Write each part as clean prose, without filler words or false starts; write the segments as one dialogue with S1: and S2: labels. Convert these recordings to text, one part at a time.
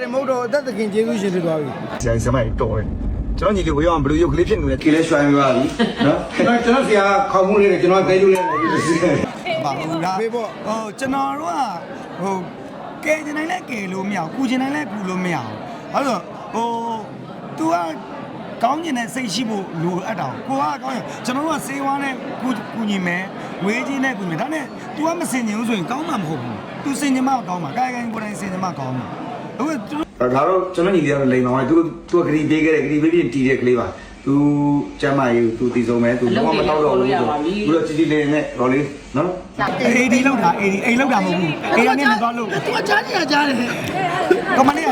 S1: တယ်မဟုတ်တော့အသက်သခင်ကျေးဇူးရှင်ဖြစ်သွားပြီ
S2: ဆရာဆရာမတော်တယ်ကျွန်တော်ညီလေးကိုရောက်အောင်ဘယ်လိုရုပ်ကလေးဖြစ်နေလဲ
S1: ဒီလဲရွှိုင်းပြပါပြီနော်ကျွန်တော်ဆရာခေါင်းမှုလေးကျွန်တော်ခဲကျိုးလေး
S3: ပါဘူးလားဖေးပေါ့ကျွန်တော်တို့ကကဲကျင်နိုင်လဲကဲလို့မရဘူးကူကျင်နိုင်လဲကူလို့မရဘူးအဲ့တော့तू ကကောင်းကျင်တဲ့စိတ်ရှိဖို့လိုအပ်တာကိုကကောင်းရင်ကျွန်တော်တို့ကစေးဝါးနဲ့ကူညီမယ်ဝေးကြီးနဲ့ကူညီမယ်ဒါနဲ့ तू ကမစင်ကျင်ဘူးဆိုရင်ကောင်းမှာမဟုတ်ဘူး तू စင်ကျင်မှကောင်းမှာကိုင်ကိုင်ကိုယ်တိုင်စင်ကျင်မှကောင်းမှာအခု
S2: ဒါတော့ကျွန်တော်ညီလေးကတော့လိန်ပါမယ်သူကဂရီပေးခဲ့တယ်ဂရီပေးပြီးတီးတဲ့ကလေးပါသူကျမ်းမာရေးသူတည်ဆုံးမယ်သူတော့မတော့တော့ဘူးဆိုသူတော့ជីជីလေးနဲ့တော့လေးနော်
S3: အေဒီလောက်တာအေဒီအိမ်လောက်တာမဟုတ်ဘူးအေကနေမသွားလို့
S1: သူကကြားနေရကြားတယ်
S3: ကမလေး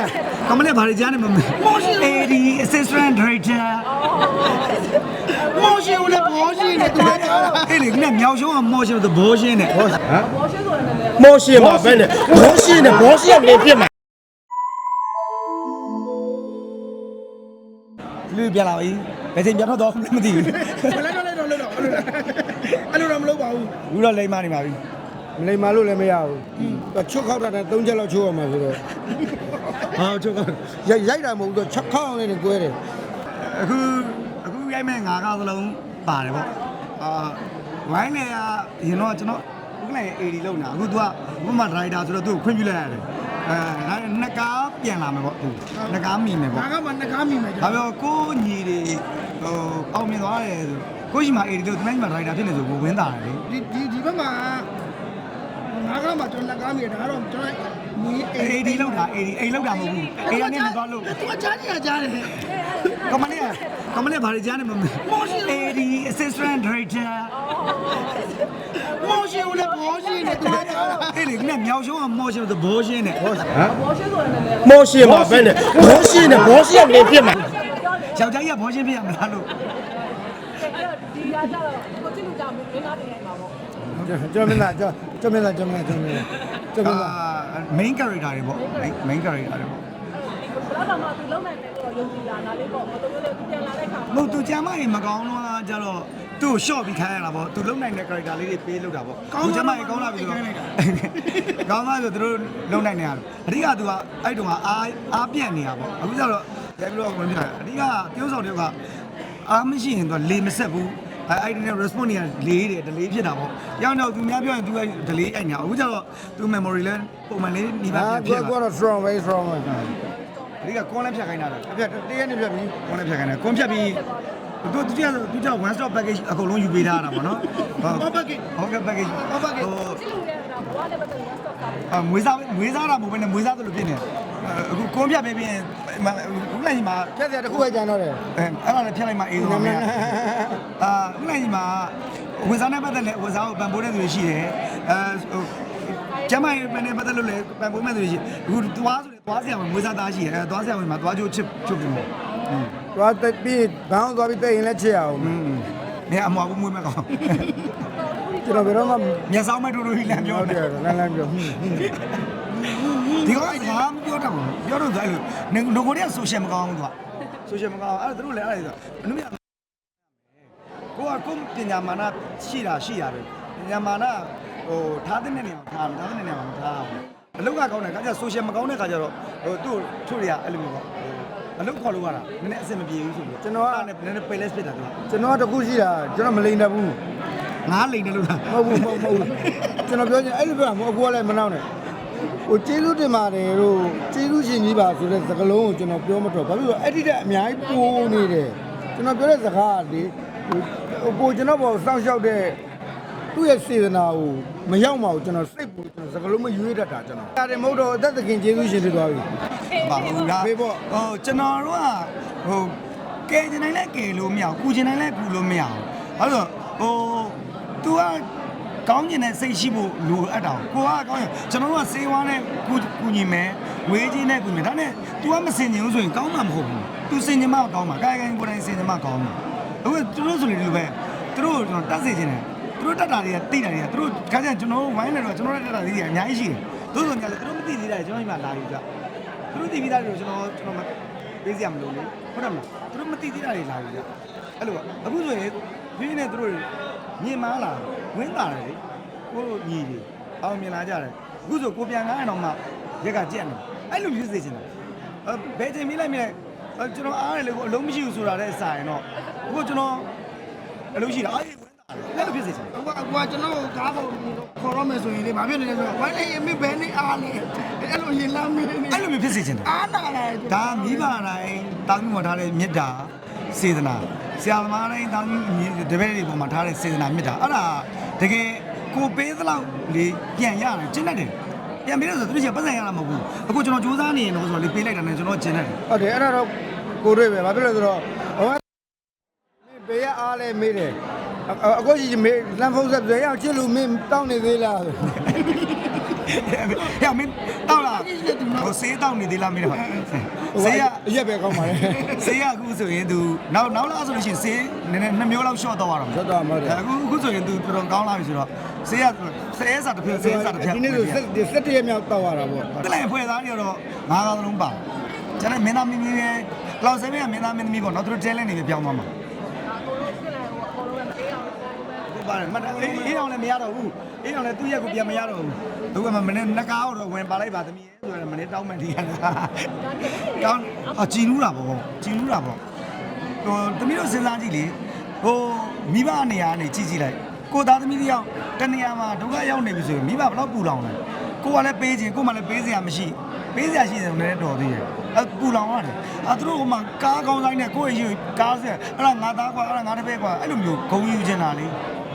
S3: ဘာတွေကြားနေမလဲအေဒီ assistant director
S1: မောရှင်ဦးလည်းဘောရှင်နဲ့သူလည်းကြားတာ
S3: အေးလေကမြောက်ရှုံးကမောရှင်ဆိုဘောရှင်နဲ့
S1: ဟမ်မောရှင်ပါပဲနဲ့ဘောရှင်နဲ့ဘောရှင်နေပြစ်မှာ
S3: လူပြန်လာပြီဘယ်ချိန်ပြန်တော့မသိဘူး
S1: လိုက်တော့အဲ့လိုတော့မလုပ်ပါဘူး
S3: လူတော့လိမ္မာနေပါပြီ
S1: မလိမ္မာလို့လည်းမရဘူးချွတ်ခောက်တာနဲ့3ချက်လောက်ချိုးရမှာဆိုတော့
S3: ဟာချွတ်ခောက်
S1: ရိုက်တာမဟုတ်တော့ချက်ခောက်အောင်လည်းကွဲတယ်
S3: အခုရိုက်မဲ့ငါးကားစလုံးပါတယ်ပေါ့ဝိုင်းလေကရင်တော့ကျွန်တော်ဥက္ကဋ္ဌရဲ့ AD လောက်နာအခု तू ကဘုမဒရိုက်တာဆိုတော့ तू ကိုခွင့်ပြုလိုက်ရတယ်ဒါနှစ်ကားပြန်လာမယ်ပေါ့သူနှစ်ကားမိမယ်ပေါ့
S1: ငါကမှနှစ်ကားမိမယ်
S3: ဒါပြောကိုညီတွေအောင်မြင်သွားတယ်ဆိုကိုရှိမှာ AD တို့တမိုင်းမှာဒရိုက်တာဖြစ်နေဆိုကိုဝင်းတာတယ်လေ
S1: ဒီဘက်မှာငါကမှကျွန်တော်နှစ်ကားမိတယ်ဒါတော့ကျွန်တော်ညီ
S3: AD လောက်တာ AD အိမ်လောက်တာမဟုတ်ဘူးအေးကနေမသွားလို့
S1: သူကကြားနေရကြားတယ်
S3: ကမလေးဘာတွေကြားနေမလဲ AD assistant director
S1: မောရှင်ဦးလည်းဘောရှင်နဲ့သူလည်းကြားတာ
S3: အေးလေမြောက်ရှုံးကမောရှင်ဆိုဘောရှင်နဲ့
S1: ဟမ်မောရှင်ပါပဲနဲ့ဘောရှင်နဲ့ဘောရှင်နေပြစ်မှာ
S3: ယောက်ျားကြီးကဘောရှင်ပြရမလားလို့
S4: ဒီရကြတော့ကိုကြည့်လို့ကြာမင်းသားတင်နိုင်မှာပေါ့
S1: ကျွန်မလား
S3: main character တွေပေါ့ main character တွေပေါ့
S4: ဘယ်တော့မှသူလုံးနိုင်တယ်တော့ယုံကြည်တာနားလေးပေါ့မတော်လည်းသူပြန်လာတဲ့ခါ
S3: မဟုတ်သူကျမ်းမကြီးမကောင်းတော့ကြတော့သူ့ကို short ပြီးခိုင်းရတာပေါ့သူလုံးနိုင်တဲ့ character လေးတွေပေးလုပ်တာပေါ့ကျမ်းမကြီးကောင်းလာပြီဆိုတော့ကောင်းသွားဆိုသူတို့လုံးနိုင်နေရတယ်အဓိကသူကအဲ့တုန်းကအားပြန့်နေတာပေါ့အခုကျတော့ပြန်ပြီးတော့ဝင်ပြတာအဓိကtiêuဆောင်တွေကအားမရှိရင်သူကလေမဆက်ဘူးအဲ့ဒီနဲ့ response တွေကလေးတယ် delay ဖြစ်တာပေါ့။ရောက်တော့သူများပြောရင်သူက delay အိုက်နေတာ။အခုကျတော့သူ memory လဲပုံမှန်လေးနေပါပြန်ဖြစ်
S1: သွား။ကိုကတော့ strong way strong way
S3: ။ဒီကကွန်လည်းဖြတ်ခိုင်းတာလေ
S1: ။ဖြတ်တရက်နဲ့ဖြတ်ပြီး
S3: ကွန်လည်းဖြတ်ခိုင်းတယ်။ကွန်ဖြတ်ပြီးသူက one stop package အကုန်လုံးယူပေးထားတာပေါ့နော်
S1: ။ဟုတ် package
S3: ဟုတ်ကဲ့ package
S4: ဟုတ်ပါကဲ့ကြည့်လို့ရတာဘဝနဲ့ပတ်သက် one stop တာ
S3: မွေးစားတာမဟုတ်ဘဲနဲ့မွေးစားသလိုဖြစ်နေအခုကွန်ဖြတ်ပေးပြီးဦးလိုက်ကြီးမှာ
S1: ဖြတ်စရာတစ်ခုပဲကြံတော့တယ်
S3: အဲ့ဒါလည်းဖြတ်လိုက်မှအေးသွားမယ်ဦးလိုက်ကြီးမှာဝစားနဲ့ပတ်သက်တဲ့ဝစားကိုပံပိုးတဲ့သူတွေရှိတယ်ကျမရဲ့ပန်နဲ့ပတ်သက်လို့လည်းပံပိုးမဲ့သူတွေရှိအခုသွားဆိုရင်သွားဆရာဝင်ဝစားသားရှိတယ်သွားဆရာဝင်မှာသွားချိုးချစ်ပြီးမယ်
S1: သွားတက်ပြီးဘောင်းသွားပြီးတက်ရင်လည်းချစ်အောင်
S3: နေအမွားဘူးမွေးမဲ့ကောင်
S1: ကျွန်တော်ဘယ်တော့မှ
S3: မျက်စောင်းမဲ့တူတူကြီးလမ်းပြော
S1: တယ်လမ်းပြော
S3: ဒီကောင်ကဘာမှပြောတော့ပြောတော့အဲ့လိုငိုကိုတွေက social မကောင်းဘူးသူက social မကောင်းအဲ့ဒါတို့လည်းအဲ့ဒါဘယ်လိုမြကိုကပညာမာနရှိရတယ်ပညာမာနထားတဲ့နေရာမှာထားတဲ့နေရာမှာမထားဘူးအလုပ်ကကောင်းတယ်ခါကျ social မကောင်းတဲ့ခါကျတော့သူ့ထုတွေကအဲ့လိုမျိုးပေါ့အလုပ်ခေါ်လို့ရတာနည်းနည်းအဆင်မပြေဘူးဆိုပြီး
S1: ကျွန်တော်က
S3: နည်းနည်း playlist ဖြစ်တာသူက
S1: ကျွန်တော်တခုရှိတာကျွန်တော်မလိမ့်တတ်ဘူး
S3: ငါလိမ့်တယ်လို့လား
S1: မဟုတ်ဘူးကျွန်တော်ပြောချင်အဲ့လိုပြောတာမဟုတ်အခုကလည်းမနှောင်းနဲ့ဟိုကျေးဇူးတင်ပါတယ်တို့ကျေးဇူးရှင်ကြီးပါဆိုတဲ့စကားလုံးကိုကျွန်တော်ပြောမတော့ဘာဖြစ်လို့အဲ့ဒီတဲ့အများကြီးပိုးနေတယ်ကျွန်တော်ပြောတဲ့စကားကလေဟိုကျွန်တော်ဘောစောင့်ရှောက်တဲ့သူ့ရဲ့စေတနာကိုမရောက်ပါဘူးကျွန်တော်စိတ်ပူကျွန်တော်စကားလုံးမရွေးတတ်တာကျွန်တော်ဒါတယ်မဟုတ်တော့အသက်သခင်ကျေးဇူးရှင်ဖြစ်သွားပြီ
S3: ပါဘူးလား
S1: ဖေးပေါ့
S3: ကျွန်တော်တို့ကကဲကျင်နိုင်လဲကဲလို့မရဘူးကူကျင်နိုင်လဲကူလို့မရဘူးအဲ့တော့तू ကကောင်းကျင်တဲ့စိတ်ရှိဖို့လိုအပ်တာကိုကကောင်းရင်ကျွန်တော်တို့ကစေးဝါးနဲ့ကူညီမယ်ဝေးကြီးနဲ့ကူညီမယ်ဒါနဲ့ तू ကမစင်ကျင်ဘူးဆိုရင်ကောင်းမှာမဟုတ်ဘူး तू စင်ကျင်မှကောင်းမှာကိုင်ကိုင်စင်ကျင်မှကောင်းမှာအခုသူတို့ဆိုနေတယ်လို့ပဲသူတို့ကျွန်တော်တတ်စေချင်တယ်သူတို့တတ်တာတွေကသိတာတွေကသူတို့ခါကျရင်ကျွန်တော်ဝိုင်းနေတော့ကျွန်တော်တက်တာတွေအများကြီးရှိတယ်သို့ဆိုညာလေသူတို့မသိသေးတာကျွန်တော်ဒီမှာလာယူကြသူတို့သိပြီးသားတွေကျွန်တော်ပေးစရာမလိုဘူးဟုတ်တယ်မလားသူတို့မသိသေးတာတွေလာယူကြအဲ့လိုအခုဆိုရင်ဒီနေ့သူတို့မြင်မားလာဝင်းတာတယ်လေကိုညီတွေအောင်မြင်လာကြတယ်အခုဆိုကိုပြန်ကားရအောင်မှရက်ကကြက်နေအဲ့လိုမျိုးစေချင်တယ် ဘယ်ချိန်မိလိုက်မြဲကျွန်တော်အားရလေကိုအလုံးမရှိဘူးဆိုတာလည်းစာရင်တော့အခုကျွန်တော်အလုံးရှိတာအားရဝင်တာလည်းဖြစ်စေချင်
S1: အခုကျွန်တော်ကားပေါ်ခေါ်ရမယ်ဆိုရင်လေဘာဖြစ်နေလဲဆိုတော့ဝိုင်းနေမင်းဘယ်နေအားလဲအဲ့လိုရင်လမ်းမင်းနေ
S3: အဲ့လိုမျိုးဖြစ်စေချင်တယ်
S1: အားနာတယ်
S3: ဒါမိဘတိုင်းတာသမီးပေါ်ထားတဲ့မေတ္တာစေတနာဆရာသမားတိုင်းတာသမီးတပည့်တွေပေါ်မှာထားတဲ့စေတနာမေတ္တာအဲ့ဒါတကယ်ကိုပေးသလောက်လေပြန်ရတယ်ကျင့်တတ်တယ်ပြန်ပေးလို့ဆိုသူတို့ကပတ်စံရတာမဟုတ်ဘူးအခုကျွန်တော်စူးစမ်းနေရင်တော့ဆိုတော့လေပေးလိုက်တာနဲ့ကျွန်တော်ကျင့်တတ်တယ်
S1: ဟုတ်တယ်အဲ့ဒါတော့ကိုတွေ့ပဲဘာဖြစ်လဲဆိုတော့ဟိုကဘေးရအားလဲမေးတယ်အခုကြီးမေးလမ်းဖုန်းဆက်တယ်ရောက်ချစ်လို့မင်းတောင်းနေသေးလား
S3: ။ရမင်းတောက်လားဟိုဆေးတောက်နေသေးလားမင်းတော့ဆေးရ
S1: အရက်ပဲကောင်းပါလေ
S3: ဆေးရအခုဆိုရင် तू နောက်လားဆိုလို့ရှိရင်ဆေးနည်းနည်း2မျိုးလောက်ရှော့တော့ရတော့
S1: ရှော့တော့မှာတယ်
S3: အခုဆိုရင် तू တော်တော်ကောင်းလာပြီဆိုတော့ဆေးရဆေးစာတစ်ဖြုတ်ဆေးစာတစ်ဖြုတ်
S1: ဒီနေ့ဆို17ရက်မြောက်တောက်ရတာပေါ့
S3: တလိုက်ဖွဲ့သားတွေတော့9ကောင်းလုံးပါကျန်တဲ့မင်းသားမင်းကြီးရဲ့ကလောက်ဆဲမင်းကမင်းသားမင်းသမီးပေါ့နော်သူတို့တဲလဲနေပဲပြောင်းသွားမှာပါတယ်မအေးအောင်လည်းမရတော့ဘူးအေးအောင်လည်းသူ့ရက်ကိုပြန်မရတော့ဘူးသူကမနေ့နှကားတော့ဝင်ပါလိုက်ပါသမီးရဲ့ဆိုတော့မနေ့တောင်းမှန်ထီးရတာတောင်းကြည်နူးတာပေါ့ကြည်နူးတာပေါ့ဟိုသမီးတို့စဉ်းစားကြည့်လေဟိုမိဘနေရာကနေကြည့်ကြည့်လိုက်ကိုသားသမီးတယောက်တနေရာမှာဒုက္ခရောက်နေပြီဆိုရင်မိဘဘယ်တော့ပူလောင်လဲကိုကလည်းပေးခြင်းကိုမှလည်းပေးစရာမရှိပေးစရာရှိတယ်လည်းတော်သေးတယ်ပူလောင်ရတယ်သူတို့ကမှကားကောင်းတိုင်းနဲ့ကိုယ့်ရဲ့ကားဆက်အဲ့ဒါငါသားကွာအဲ့ဒါငါတစ်ဖက်ကွာအဲ့လိုမျိုးဂုံယူချင်တာလေ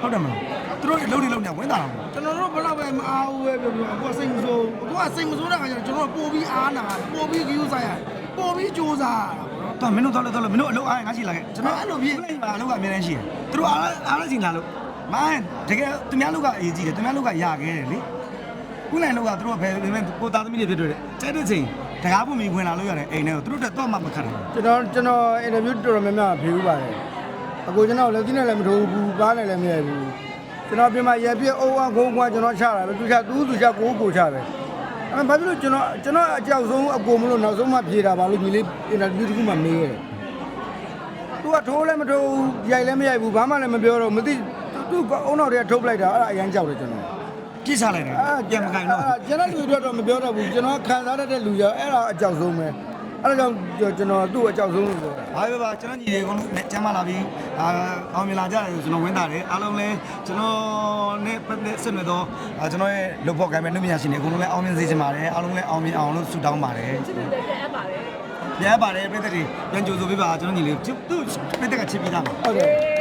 S3: ဟုတ်တယ်မလားသူတို့လှုပ်နေလှုပ်နေဝင်တာတော့
S1: ကျွန်တော်တို့ဘယ်တော့ပဲမအားဘူးပဲပြောပြောအခုစိတ်မဆိုးအခုစိတ်မဆိုးတဲ့ခါကျတော့ကျွန်တော်ပို့ပြီးအားနာပို့ပြီးကြိုးစားရပို့ပြီးကြိုးစားရတာပေါ့နော်
S3: တော့မင်းတို့တော့မင်းတို့အလုပ်အားငါရှိလာခဲ့ကျွန်တော်အဲ့လိုဖြစ်လိုက်ပါအလုပ်ကအများကြီးရှိတယ်သူတို့အားလည်းစီလာလို့မင်းတကယ်သူများလုပ်ကအရေးကြီးတယ်သူများလုပ်ကရခဲ့တယ်လေခုနိုင်လောက်ကသူတို့ကဘယ်ကိုသားသမီးတွေဖြစ်တွေ့တယ်ကျဲတဲ့ချိန်တကားပွင့်ပြီးဝင်လာလို့ရတယ်အိမ်ထဲကိုသူတို့တက်တော့မှမခတ်ဘူး
S1: ကျွန်တော်အင်တာဗျူးတော်တော်များများဖြေဦးပါတယ်အခုကျွန်တော်လည်းဒီနဲ့လည်းမထိုးဘူးကားနဲ့လည်းမရဘူးကျွန်တော်ပြင်မှာရပြည့်အုံအောင်ခုံးကွာကျွန်တော်ချတာပဲသူချသူချကိုချပဲအဲ့ဘာဖြစ်လို့ကျွန်တော်အကြောက်ဆုံးအကုန်မလို့နောက်ဆုံးမှဖြေတာပါလို့ညီလေးအင်တာဗျူးတခုမှမေးရတယ်သူကထိုးလည်းမထိုးရိုက်လည်းမရိုက်ဘူးဘာမှလည်းမပြောတော့မသိသူအုံနောက်တည်းထုတ်လိုက်တာအဲ့ဒါအရန်ကြောက်တယ်ကျွန်တော်
S3: ပြစ်ချလိုက်တယ်ပြန်မကင်တော့
S1: ကျွန်တော်လူတွေတော့မပြောတော့ဘူးကျွန်တော်ခံစားရတဲ့လူရောအဲ့ဒါအကြောက်ဆုံးပဲအဲ့ဒါကြောင့်ကျွန်တော်သူ့အကြောက်ဆုံးလို့ပြောတာ
S3: ဘာပဲပါကျွန်တော်ညီတွေအကုန်လုံးကျမ်းမာလာပြီးအောင်မြင်လာကြတယ်ကျွန်တော်ဝင်းတာတယ်အားလုံးလည်းကျွန်တော်နဲ့ပတ်သက်ဆက်နွယ်တော့ကျွန်တော်ရဲ့လုပ်ဖို့ကိုင်မဲ့နှုတ်မြရှင်တွေအကုန်လုံးလည်းအောင်မြင်စေချင်ပါတယ်အားလုံးလည်းအောင်မြင်အောင်လို့ဆုတောင်းပါတယ်
S4: ချစ်တယ်ပြန်အပ်ပါတယ်
S3: ပြန်ပါတယ်ပြည်သက်တွေပြန်ကြိုဆိုပေးပါကျွန်တော်ညီလေးသူပြည်သက်ကချစ်ပြီးသားပါ
S1: ဟုတ်တယ်